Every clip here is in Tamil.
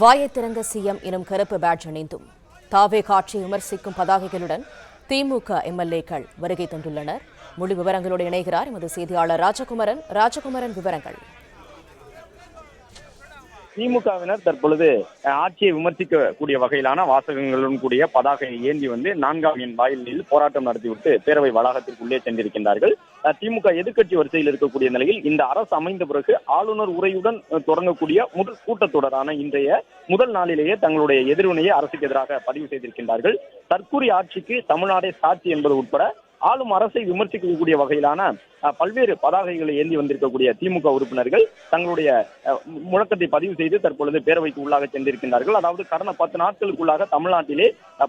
வாயை திறந்த சிஎம் எனும் கருப்பு பேட்ஜ் அணிந்தும் தாவே காட்சியை விமர்சிக்கும் பதாகைகளுடன் திமுக எம்எல்ஏக்கள் வருகை தந்துள்ளனர். முழு விவரங்களோடு இணைகிறார் எமது செய்தியாளர் ராஜகுமரன். விவரங்கள். திமுகவினர் தற்பொழுது ஆட்சியை விமர்சிக்கக்கூடிய வகையிலான வாசகங்களுடன் கூடிய பதாகையை ஏந்தி வந்து 4ஆம் எண் வாயிலில் போராட்டம் நடத்திவிட்டு பேரவை வளாகத்திற்குள்ளே சென்றிருக்கின்றார்கள். திமுக எதிர்க்கட்சி வரிசையில் இருக்கக்கூடிய நிலையில் இந்த அரசு அமைந்த பிறகு ஆளுநர் உரையுடன் தொடங்கக்கூடிய முதல் கூட்டத்தொடரான இன்றைய முதல் நாளிலேயே தங்களுடைய எதிர்வினையை அரசுக்கு எதிராக பதிவு செய்திருக்கின்றார்கள். தற்கூறிய ஆட்சிக்கு தமிழ்நாடே சாட்சி என்பது உட்பட ஆளும் அரசை விமர்சிக்கக்கூடிய வகையிலான பல்வேறு பதாகைகளை ஏந்தி வந்திருக்கக்கூடிய திமுக உறுப்பினர்கள் தங்களுடைய முழக்கத்தை பதிவு செய்து தற்பொழுது பேரவைக்கு உள்ளாக சென்றிருக்கின்றார்கள். அதாவது கடந்த 10 நாட்களுக்குள்ளாக தமிழ்நாட்டிலே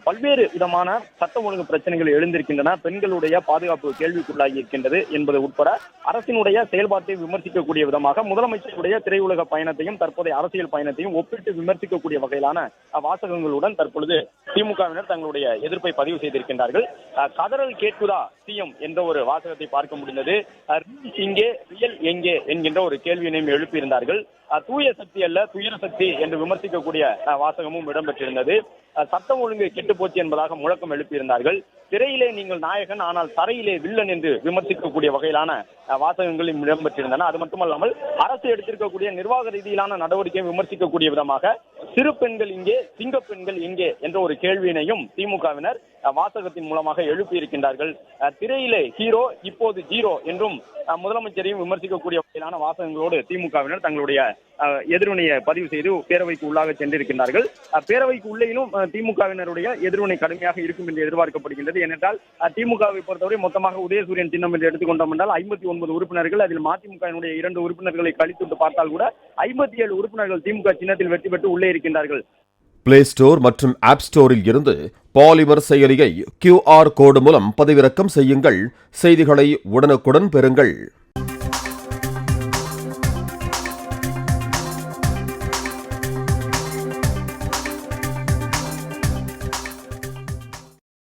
பல்வேறு விதமான சட்ட ஒழுங்கு பிரச்சனைகள் எழுந்திருக்கின்றன, பெண்களுடைய பாதுகாப்பு கேள்விக்குள்ளாகி இருக்கின்றது என்பது உட்பட அரசினுடைய செயல்பாட்டை விமர்சிக்கக்கூடிய விதமாக முதலமைச்சருடைய திரையுலக பயணத்தையும் தற்போதைய அரசியல் பயணத்தையும் ஒப்பிட்டு விமர்சிக்கக்கூடிய வகையிலான வாசகங்களுடன் தற்பொழுது திமுகவினர் தங்களுடைய எதிர்ப்பை பதிவு செய்திருக்கின்றார்கள். கதறல் கேட்குதா சிஎம் என்ற ஒரு வாசகத்தை பார்க்க முடிந்தது. இங்கே ரியல் எங்கே என்கின்ற ஒரு கேள்வியினையும் எழுப்பியிருந்தார்கள். தூய சக்தி அல்ல துயர சக்தி என்று விமர்சிக்கக்கூடிய வாசகமும் இடம்பெற்றிருந்தது. சட்டம் ஒழுங்கு கெட்டு போச்சு என்பதாக முழக்கம் எழுப்பியிருந்தார்கள். திரையிலே நீங்கள் நாயகன் ஆனால் தரையிலே வில்லன் என்று விமர்சிக்கக்கூடிய வகையிலான வாசகங்களும் இடம்பெற்றிருந்தன. அது மட்டுமல்லாமல் அரசு எடுத்திருக்கக்கூடிய நிர்வாக ரீதியிலான நடவடிக்கையை விமர்சிக்கக்கூடிய விதமாக சிறு பெண்கள் இங்கே சிங்க பெண்கள் எங்கே என்ற ஒரு கேள்வியினையும் திமுகவினர் வாசகத்தின் மூலமாக எழுப்பியிருக்கின்றார்கள். திரையிலே ஹீரோ இப்போது ஜீரோ என்றும் முதலமைச்சரையும் விமர்சிக்கக்கூடிய வகையிலான வாசகங்களோடு திமுகவினர் தங்களுடைய எதிர்வினையை பதிவு செய்து பேரவைக்கு உள்ளாக சென்றிருக்கின்றார்கள். பேரவைக்கு உள்ளேயும் திமுகவினருடைய எதிர்வினை கடுமையாக இருக்கும் என்று எதிர்பார்க்கப்படுகின்றது. ஏனென்றால் திமுகவை பொறுத்தவரை மொத்தமாக உதயசூரியன் சின்னம் என்று எடுத்துக்கொண்டோம் என்றால் 59 உறுப்பினர்கள், அதில் மதிமுகவினுடைய 2 உறுப்பினர்களை கழித்துவிட்டு பார்த்தால் கூட 57 உறுப்பினர்கள் திமுக சின்னத்தில் வெற்றி பெற்று உள்ளே இருக்கின்றார்கள். பிளே ஸ்டோர் மற்றும் ஆப் ஸ்டோரில் இருந்து பாலிமர் செயலியை QR கோடு மூலம் பதிவிறக்கம் செய்யுங்கள். செய்திகளை உடனுக்குடன் பெறுங்கள்.